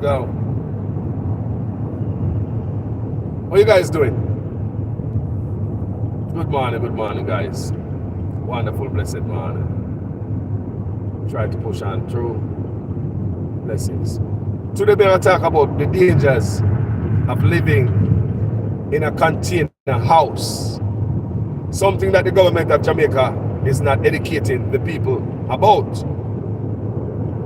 Go. What are you guys doing? Good morning, guys. Wonderful, blessed morning. Try to push on through. Blessings. Today, we're going to talk about the dangers of living in a container house. Something that the government of Jamaica is not educating the people about.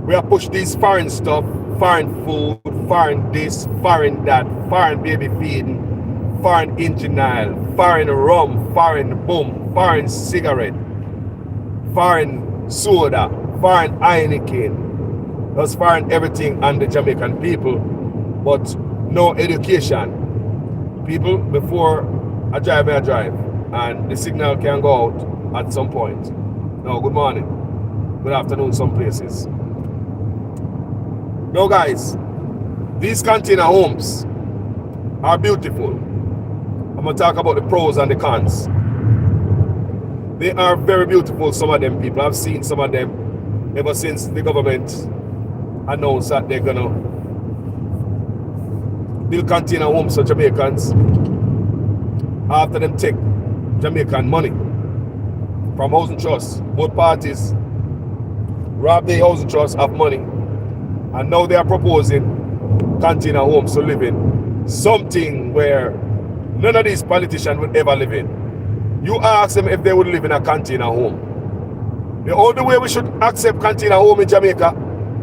We have pushed these foreign stuff, foreign food, foreign this, foreign that, foreign baby feeding, foreign engine oil, foreign rum, foreign boom, foreign cigarette, foreign soda, foreign Heineken. That's foreign everything on the Jamaican people, but no education. People, before I drive, and the signal can go out at some point. No, good morning, good afternoon, some places. No, guys, these container homes are beautiful. I'm going to talk about the pros and the cons. They are very beautiful, some of them people. I've seen some of them ever since the government announced that they're going to build container homes for Jamaicans after them take Jamaican money from housing trusts. Both parties rob the housing trust of money. And now they are proposing container homes to live in. Something where none of these politicians would ever live in. You ask them if they would live in a container home. The only way we should accept container home in Jamaica,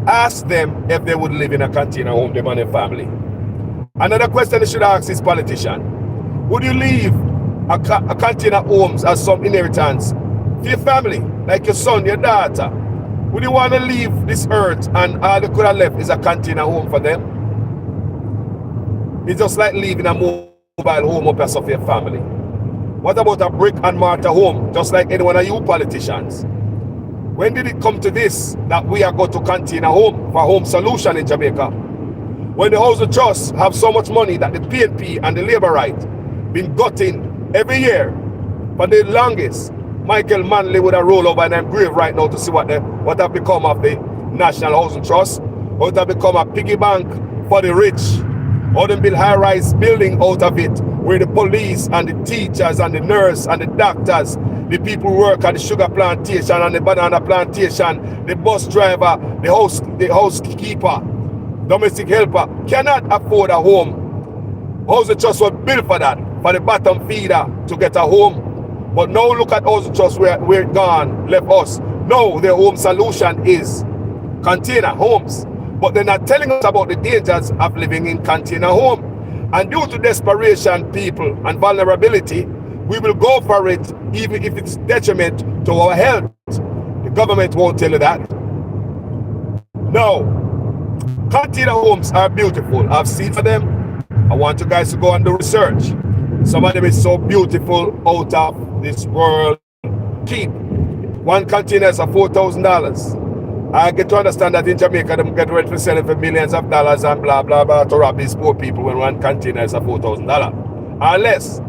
ask them if they would live in a container home, them and their family. Another question they should ask this politician: would you leave a container homes as some inheritance for your family, like your son, your daughter? Would you want to leave this earth and all they could have left is a container home for them? It's just like leaving a mobile home up for your family. What about a brick and mortar home, just like any one of you politicians? When did it come to this, that we are going to container home for home solution in Jamaica? When the housing trusts have so much money that the PNP and the Labour Right been gutting every year for the longest, Michael Manley would have rolled over in them grave right now to see what have become of the National Housing Trust, or it have become a piggy bank for the rich, or them build high-rise building out of it, where the police and the teachers and the nurse and the doctors, the people who work at the sugar plantation and the banana plantation, the bus driver, the housekeeper, domestic helper, cannot afford a home. Housing Trust was built for that, for the bottom feeder to get a home. But now look at housing trust where it gone, left us. No, their home solution is container homes. But they're not telling us about the dangers of living in container home. And due to desperation, people, and vulnerability, we will go for it even if it's detriment to our health. The government won't tell you that. No. Container homes are beautiful. I've seen for them. I want you guys to go and do research. Some of them is so beautiful, out of this world cheap. One container is $4,000. I get to understand that in Jamaica them get ready to sell it for millions of dollars and blah blah blah to rob these poor people when one container is $4,000 or less.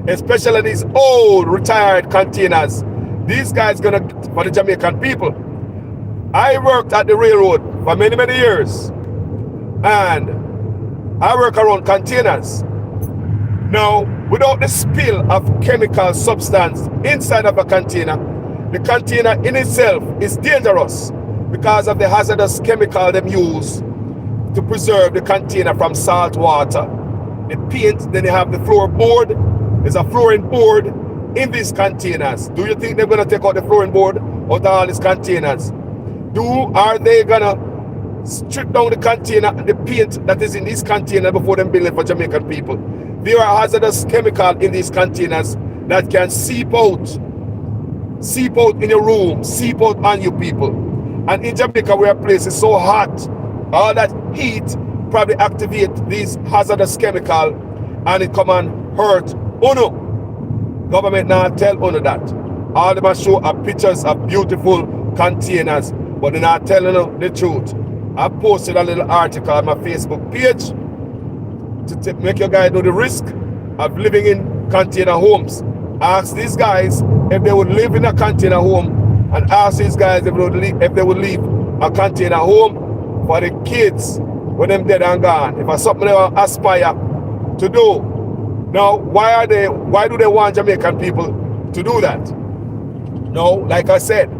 Especially these old retired containers. These guys gonna, for the Jamaican people. I worked at the railroad for many years, and I work around containers. Now, without the spill of chemical substance inside of a container, the container in itself is dangerous because of the hazardous chemical them use to preserve the container from salt water. The paint, then they have the floorboard. There's a flooring board in these containers. Do you think they're going to take out the flooring board out of all these containers? Are they going to strip down the container, the paint that is in this container before them build it for Jamaican people? There are hazardous chemicals in these containers that can seep out in your room, seep out on you people. And in Jamaica, where a place is so hot, all that heat probably activate these hazardous chemicals and it come and hurt Uno. Government now tell Uno that. All them show are pictures of beautiful containers, but they're not telling you the truth. I posted a little article on my Facebook page to make you guys know the risk of living in container homes. Ask these guys if they would live in a container home, and ask these guys if they would leave a container home for the kids when them dead and gone. If it's something they aspire to do. Now, why do they want Jamaican people to do that? No, like I said,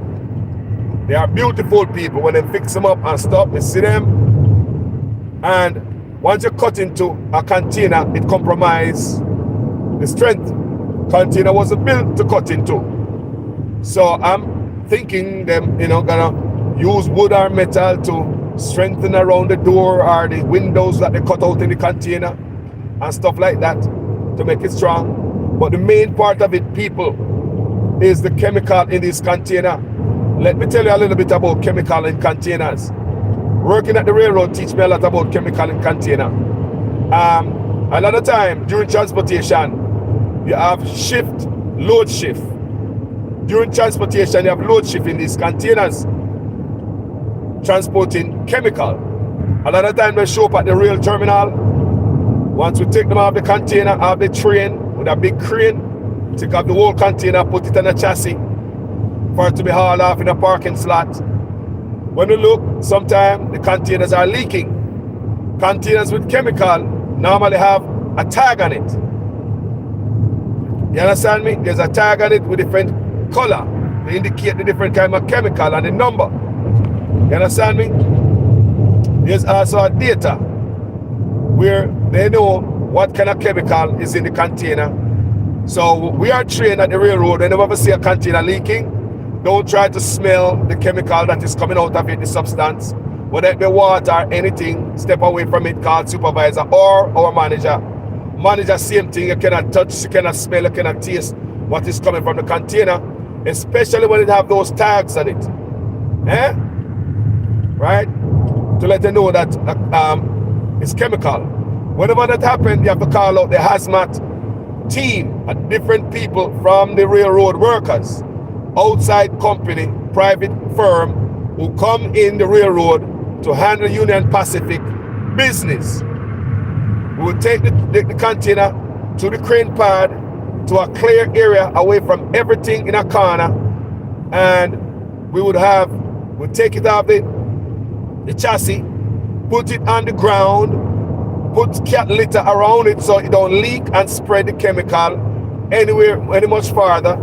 they are beautiful people. When they fix them up and stuff, you see them. And once you cut into a container, it compromises the strength. Container wasn't built to cut into. So I'm thinking them, gonna use wood or metal to strengthen around the door or the windows that they cut out in the container and stuff like that to make it strong. But the main part of it, people, is the chemical in this container. Let me tell you a little bit about chemical in containers. Working at the railroad teach me a lot about chemical in container. A lot of time during transportation, you have shift, load shift. During transportation, you have load shift in these containers, transporting chemical. A lot of time they show up at the rail terminal. Once we take them out of the container, out of the train, with a big crane, take out the whole container, put it on a chassis for it to be hauled off in a parking slot. When you look, sometimes the containers are leaking. Containers with chemical normally have a tag on it. You understand me? There's a tag on it with different color to indicate the different kind of chemical and the number. You understand me? There's also a data where they know what kind of chemical is in the container. So we are trained at the railroad. Whenever we see a container leaking, don't try to smell the chemical that is coming out of it, the substance. Whether it be water or anything, step away from it, call supervisor or our manager. Manager, same thing. You cannot touch, you cannot smell, you cannot taste what is coming from the container, especially when it have those tags on it. Right? To let them know that it's chemical. Whenever that happens, you have to call out the hazmat team, different people from the railroad workers, outside company, private firm, who come in the railroad to handle Union Pacific business. We will take the container to the crane pad, to a clear area away from everything in a corner, and we'll take it off the chassis, put it on the ground, put cat litter around it so it don't leak and spread the chemical anywhere any much farther,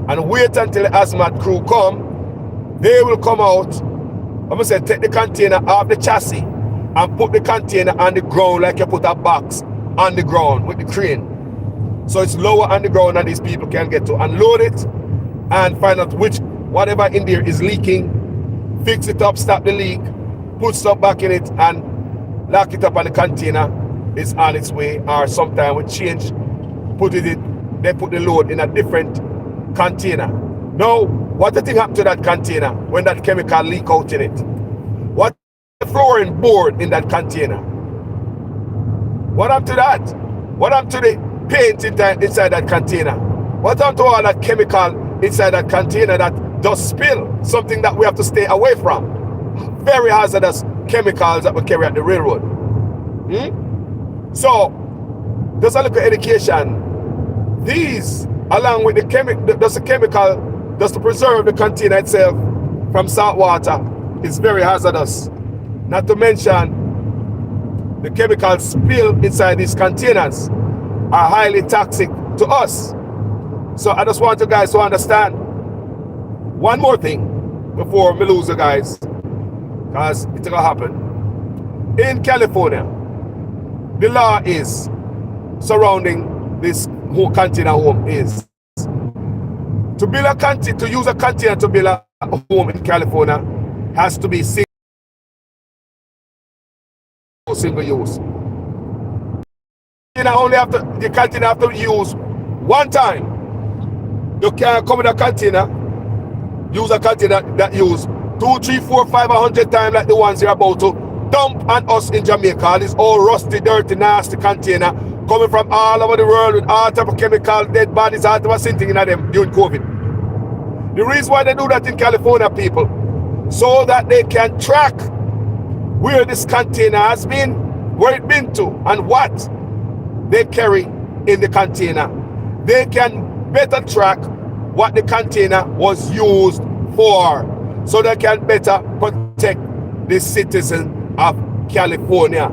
and wait until the hazmat crew come. They will come out. I'm gonna say take the container off the chassis and put the container on the ground like you put a box on the ground with the crane. So it's lower on the ground and these people can get to unload it and find out whatever in there is leaking, fix it up, stop the leak, put stuff back in it and lock it up, and the container is on its way. Or sometimes we change, they put the load in a different container. Now, what the thing happened to that container when that chemical leak out in it? What the flooring board in that container? What happened to that? What happened to the paint inside that container? What happened to all that chemical inside that container that does spill? Something that we have to stay away from. Very hazardous chemicals that we carry at the railroad. So, just a look at education. These, along with the chemical, just to preserve the container itself from salt water, is very hazardous. Not to mention, the chemicals spilled inside these containers are highly toxic to us. So I just want you guys to understand one more thing before we lose you guys, because it's gonna happen. In California, the law is surrounding this whole container home is to build a container, to use a container to build a home in California has to be single use. The container have to use one time. You can't come with a container, use a container that use 2, 3, 4, 5, 100 times like the ones you're about to dump on us in Jamaica. This all rusty, dirty, nasty container coming from all over the world with all type of chemical, dead bodies, all type of thing in them during COVID. The reason why they do that in California, people, so that they can track where this container has been, where it's been to, and what they carry in the container. They can better track what the container was used for, so they can better protect the citizen of California,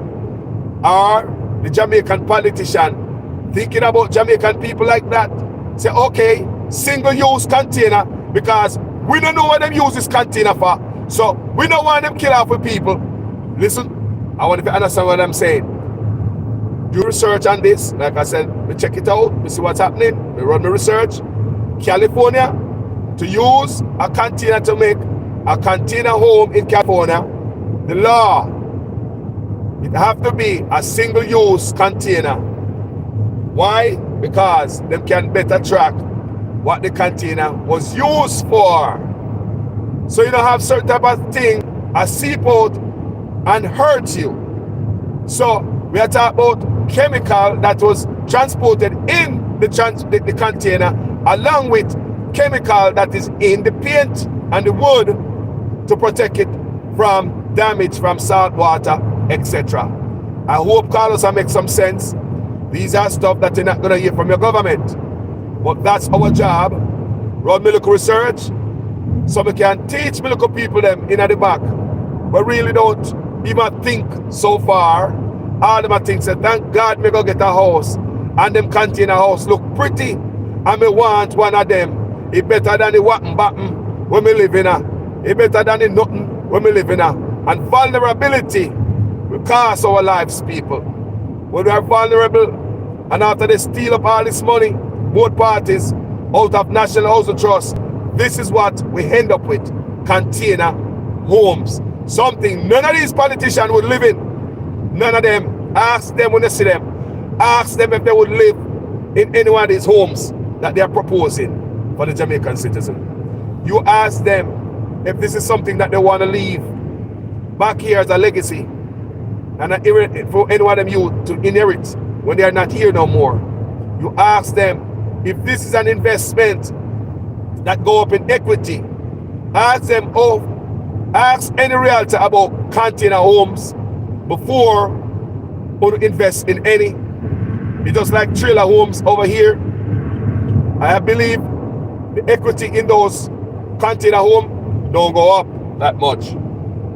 or the Jamaican politician thinking about Jamaican people like that, say, okay, single-use container, because we don't know what them use this container for, so we don't want them kill off with people. Listen, I want you to understand what I'm saying. Do research on this. Like I said, we check it out, we see what's happening, we run the research. California, to use a container to make a container home in California, the law, it have to be a single-use container. Why? Because they can better track what the container was used for. So you don't have certain type of thing a seep out and hurt you. So we are talking about chemical that was transported in the container, along with chemical that is in the paint and the wood to protect it from damage from salt water, etc. I hope, Carlos, I make some sense. These are stuff that you're not going to hear from your government. But that's our job. Run me local research so we can teach me local people them in the back. But really don't even think so far. All them are think say, thank God me go get a house. And them container house look pretty. And me want one of them. It better than the watten batten when me live in a. It better than the nothing when we live in a. And vulnerability will cost our lives, people. When we are vulnerable, and after they steal up all this money, both parties, out of National Housing Trust, this is what we end up with. Container homes. Something none of these politicians would live in. None of them. Ask them when you see them. Ask them if they would live in any one of these homes that they are proposing for the Jamaican citizen. You ask them if this is something that they want to leave back here as a legacy, and for any one of you to inherit when they are not here no more. You ask them if this is an investment that go up in equity. Ask them, ask any realtor about container homes before you invest in any. It's just like trailer homes over here. I believe the equity in those container homes don't go up that much.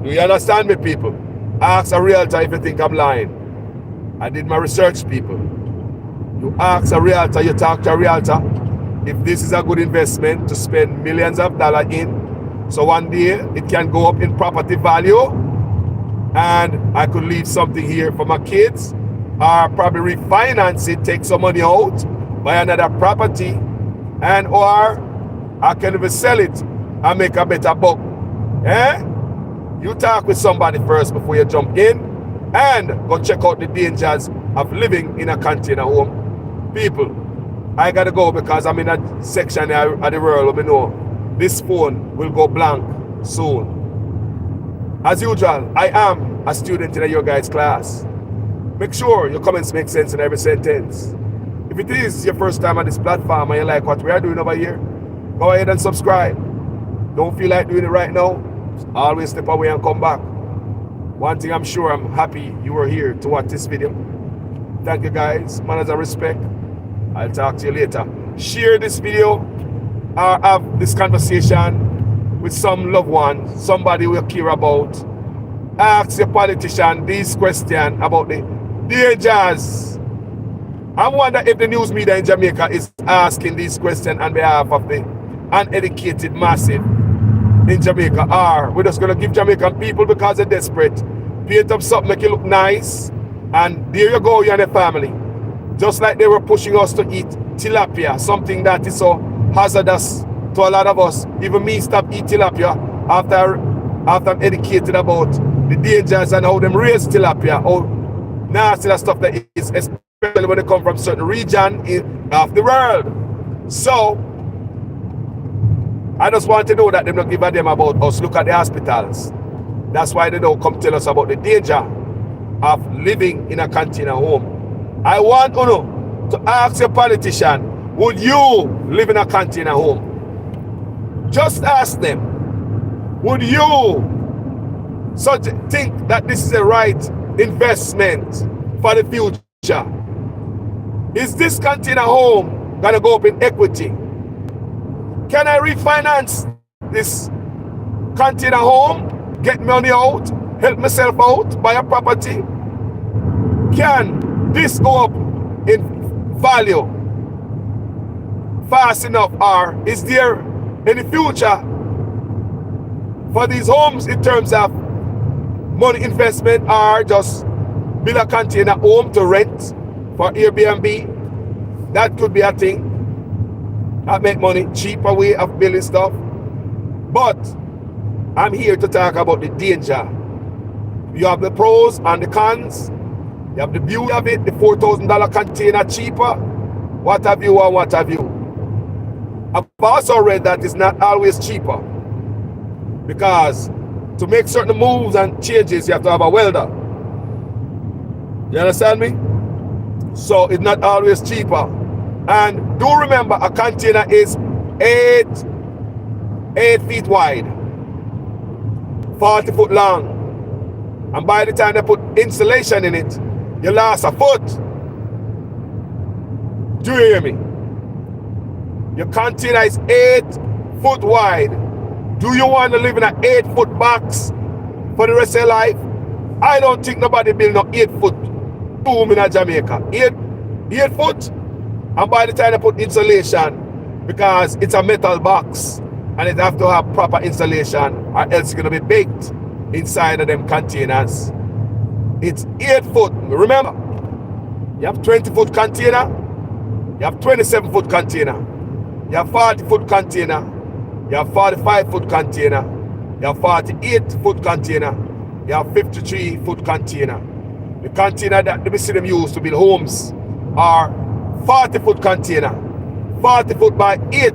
Do you understand me, people? Ask a realtor if you think I'm lying. I did my research, people. You ask a realtor, you talk to a realtor if this is a good investment to spend millions of dollars in. So one day it can go up in property value and I could leave something here for my kids, or probably refinance it, take some money out, buy another property, and or I can even sell it and make a better buck. You talk with somebody first before you jump in, and go check out the dangers of living in a container home. People, I gotta go because I'm in a section of the world where we know this phone will go blank soon. As usual, I am a student in your guys' class. Make sure your comments make sense in every sentence. If it is your first time on this platform and you like what we are doing over here, go ahead and subscribe. Don't feel like doing it right now, always step away and come back. One thing I'm sure, I'm happy you were here to watch this video. Thank you guys, manners and respect. I'll talk to you later. Share this video or have this conversation with some loved one, somebody you care about. Ask your politician these questions about the dangers. I wonder if the news media in Jamaica is asking these questions on behalf of the uneducated massive in Jamaica, or we're just going to give Jamaican people, because they're desperate, paint up something, make it look nice, and there you go, you and the family. Just like they were pushing us to eat tilapia, something that is so hazardous to a lot of us. Even me stop eat tilapia after I'm educated about the dangers and how them raise tilapia, how nasty that stuff that is, especially when they come from certain region of the world. So I just want to know that they don't give a damn about us. Look at the hospitals. That's why they don't come tell us about the danger of living in a container home. I want to ask your politician, would you live in a container home? Just ask them, would you think that this is the right investment for the future? Is this container home gonna go up in equity? Can I refinance this container home, get money out, help myself out, buy a property? Can this go up in value fast enough, or is there any future for these homes in terms of money investment, or just build a container home to rent for Airbnb? That could be a thing. That make money, cheaper way of building stuff. But I'm here to talk about the danger. You have the pros and the cons. You have the beauty of it, the $4,000 container cheaper. What have you and what have you? I've also read that it's not always cheaper, because to make certain moves and changes, you have to have a welder. You understand me? So it's not always cheaper. And do remember, a container is 8 feet wide, 40 foot long. And by the time they put insulation in it, you lost a foot. Do you hear me? Your container is 8 foot wide. Do you want to live in an 8-foot box for the rest of your life? I don't think nobody build no 8-foot boom in Jamaica. 8 foot. And by the time they put insulation, because it's a metal box and it have to have proper insulation, or else it's going to be baked inside of them containers. It's 8 foot. Remember, you have 20-foot container, you have 27-foot container, you have 40-foot container, you have 45-foot container, you have 48-foot container, you have 53-foot container. The container that the museum use to build homes are 40-foot container, 40 foot by 8.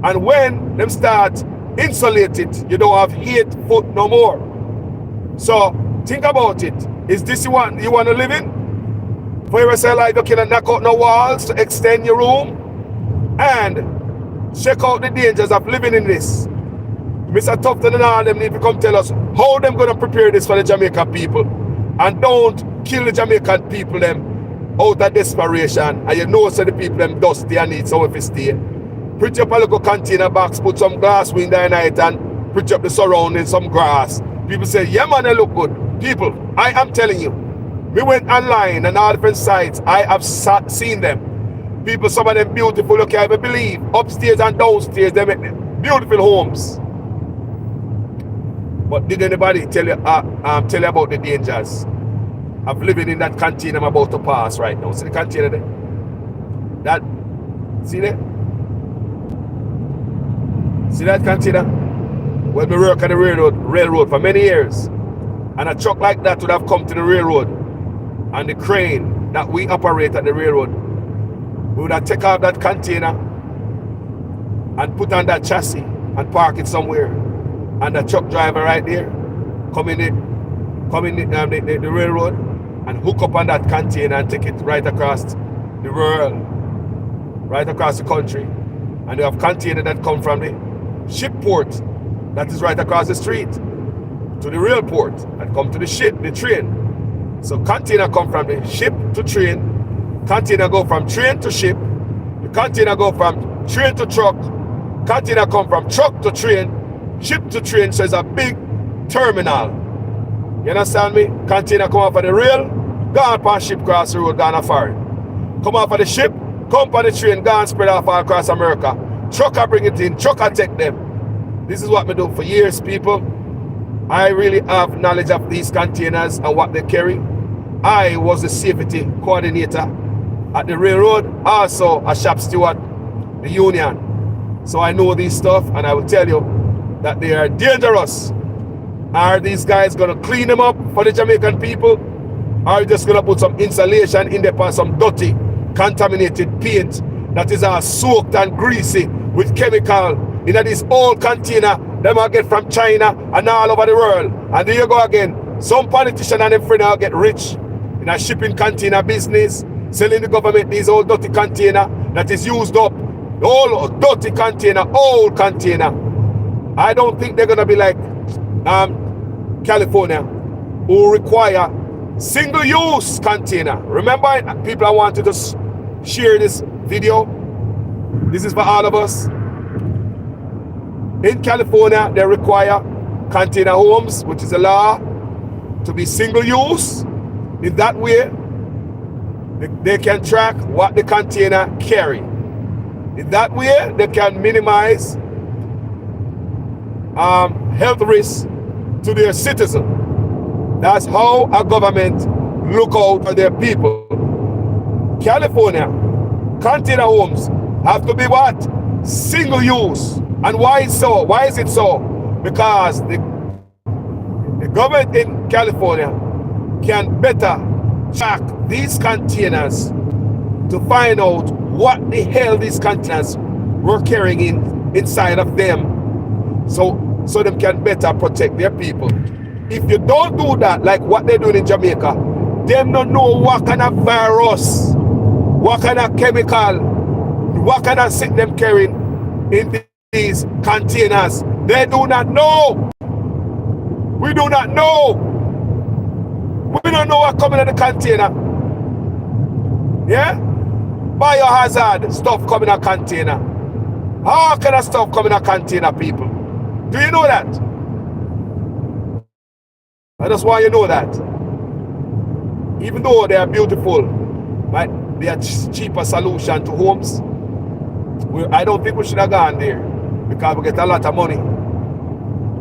And when them start insulate it, you don't have 8 foot no more. So think about it. Is this you want to live in? For your rest life, you cannot knock out no walls to extend your room. And check out the dangers of living in this. Mr. Tufton and all them need to come tell us how them going to prepare this for the Jamaican people. And don't kill the Jamaican people them out of desperation. And you know so the people them dusty and need somewhere to stay. Pretty up a little container box, put some glass window in it and pretty up the surrounding, some grass. People say, yeah man, they look good. People, I am telling you, we went online and all different sites. I have seen them. People, some of them beautiful, you can't even believe. Upstairs and downstairs, they make beautiful homes. But did anybody tell you about the dangers of living in that container I'm about to pass right now? See the container there? That, see there? See that container? Well, we work on the railroad for many years. And a truck like that would have come to the railroad. And the crane that we operate at the railroad, we would have taken off that container and put on that chassis and park it somewhere. And the truck driver right there come in the railroad and hook up on that container and take it right across the world, right across the country. And they have container that come from the ship port that is right across the street to the rail port and come to the ship, the train. So container come from the ship to train, container go from train to ship, the container go from train to truck, container come from truck to train, ship to train, so it's a big terminal. You understand me? Container come off of the rail, gone on ship cross the road, gone a foreign. Come off of the ship, come on the train, gone spread off all across America. Trucker bring it in, trucker take them. This is what we do for years, people. I really have knowledge of these containers and what they carry. I was the safety coordinator at the railroad, also a shop steward, the union. So I know this stuff, and I will tell you that they are dangerous. Are these guys going to clean them up for the Jamaican people? Are you just going to put some insulation in there for some dirty, contaminated paint that is all soaked and greasy with chemical in this old container them I get from China and all over the world? And there you go again. Some politician and them friend will get rich in a shipping container business, selling the government these old dirty container that is used up. Old dirty container, old container. I don't think they're gonna be like California, who require single-use container. Remember, people, I want you to share this video. This is for all of us. In California, they require container homes, which is a law. to be single use. In that way, they can track what the container carry. In that way, they can minimize health risks to their citizens. That's how a government look out for their people. California, container homes have to be what? Single use. And why is so? Why is it so? Because the government in California can better track these containers to find out what the hell these containers were carrying inside of them, so them can better protect their people. If you don't do that, like what they're doing in Jamaica, them don't know what kind of virus, what kind of chemical, what kind of sick them carrying in these containers. They do not know. We do not know. We don't know what coming in the container. Yeah? Biohazard stuff coming in a container. How kind of stuff coming in a container, people? Do you know that? I just want you to know that. Even though they are beautiful, might be a cheaper solution to homes, I don't think we should have gone there, because we get a lot of money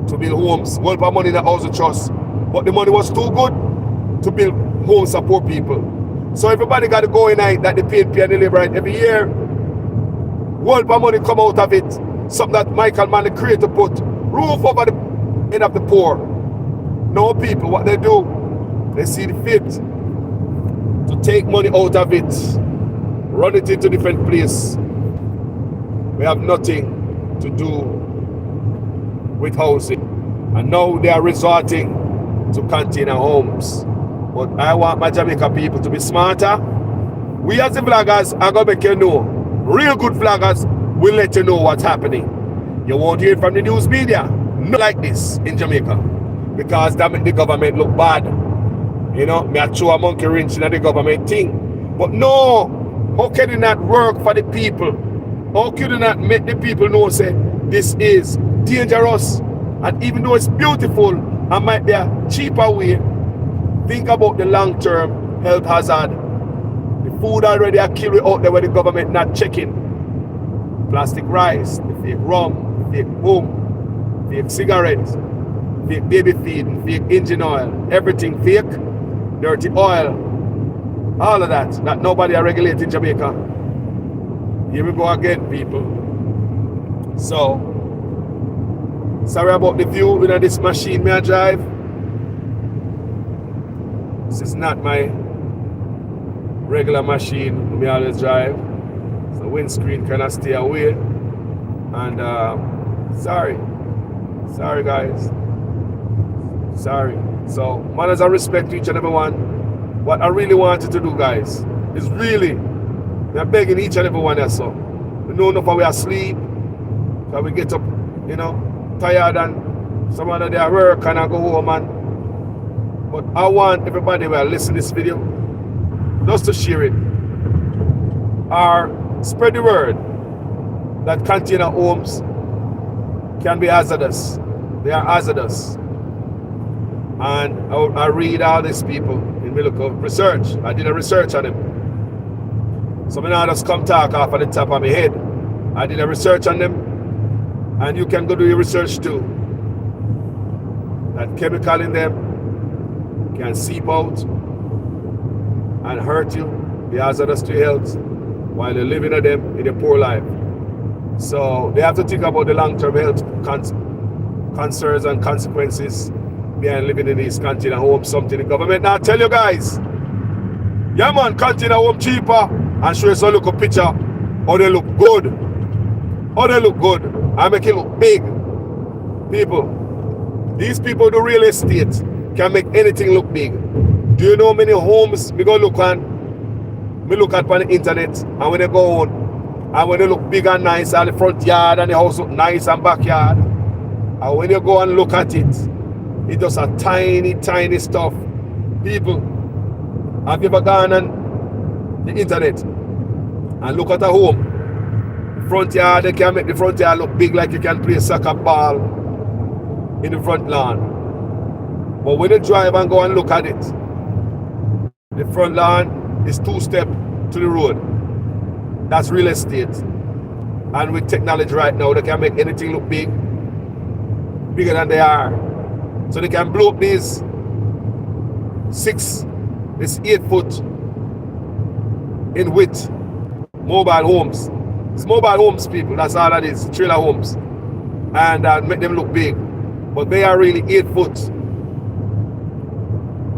to build homes. A lot of money in the housing trust, but the money was too good to build homes for poor people. So everybody got to go in that they pay and they live right every year. World of money come out of it. Something that Michael Mann, the creator, put roof over the head of the poor. No, people, what they do, they see the fit to take money out of it, run it into different places. We have nothing to do with housing. And now they are resorting to container homes. But I want my Jamaica people to be smarter. We as the vloggers are going to make you know. Real good vloggers will let you know what's happening. You won't hear it from the news media. Not like this in Jamaica. Because that make the government look bad. You know, me I throw a monkey wrench in the government thing. But no, how can it not work for the people? How can it not make the people know, say, this is dangerous? And even though it's beautiful and might be a cheaper way, think about the long-term health hazard. The food already are killed out there where the government not checking. Plastic rice, the fake rum, the fake boom, fake cigarettes, fake baby feed, fake engine oil, everything fake, dirty oil, all of that nobody are regulating in Jamaica. Here we go again, people. So, sorry about the view in this machine may I drive. This is not my regular machine we always drive. So windscreen cannot stay away. And sorry guys. Sorry. So manners and respect to each and every one. What I really wanted to do, guys, is really, I'm begging each and every one else. So we know enough we are asleep. So we get up, you know, tired and some other day work and I go home and. But I want everybody who will listen to this video just to share it or spread the word that container homes can be hazardous. They are hazardous. And I read all these people in my look of research. I did a research on them. So I just come talk off of the top of my head. I did a research on them. And you can go do your research too. That chemical in them can seep out and hurt you, be hazardous to your health while you're living in them in a poor life. So they have to think about the long-term health concerns and consequences behind living in these container homes. Something the government now tell you guys. Yeah man, container home cheaper and show you some look a picture how they look good. How they look good and make it look big. People, these people do real estate can make anything look big. Do you know how many homes we go look on? We look at on the internet and when they go on and when they look big and nice and the front yard and the house look nice and backyard. And when you go and look at it, it's just a tiny stuff. People, have you ever gone on the internet and look at a home? The front yard, they can make the front yard look big like you can play a soccer ball in the front lawn. But when you drive and go and look at it, the front lawn is 2 steps to the road. That's real estate. And with technology right now, they can make anything look big, bigger than they are. So they can blow up these 8 foot in width mobile homes. It's mobile homes, people. That's all that is. Trailer homes. And make them look big. But they are really 8 foot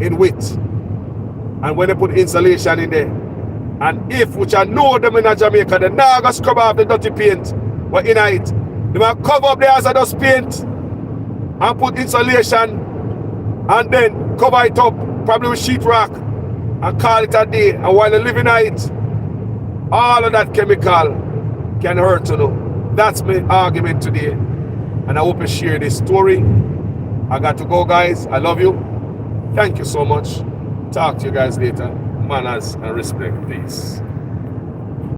in width. And when they put insulation in there, and if, which I know them in Jamaica, they now go scrub off the dirty paint, but in it, they might cover up the hazardous paint and put insulation and then cover it up, probably with sheetrock, and call it a day. And while they live in it, all of that chemical can hurt you know. That's my argument today. And I hope you share this story. I got to go, guys. I love you. Thank you so much. Talk to you guys later. Manners and respect, please.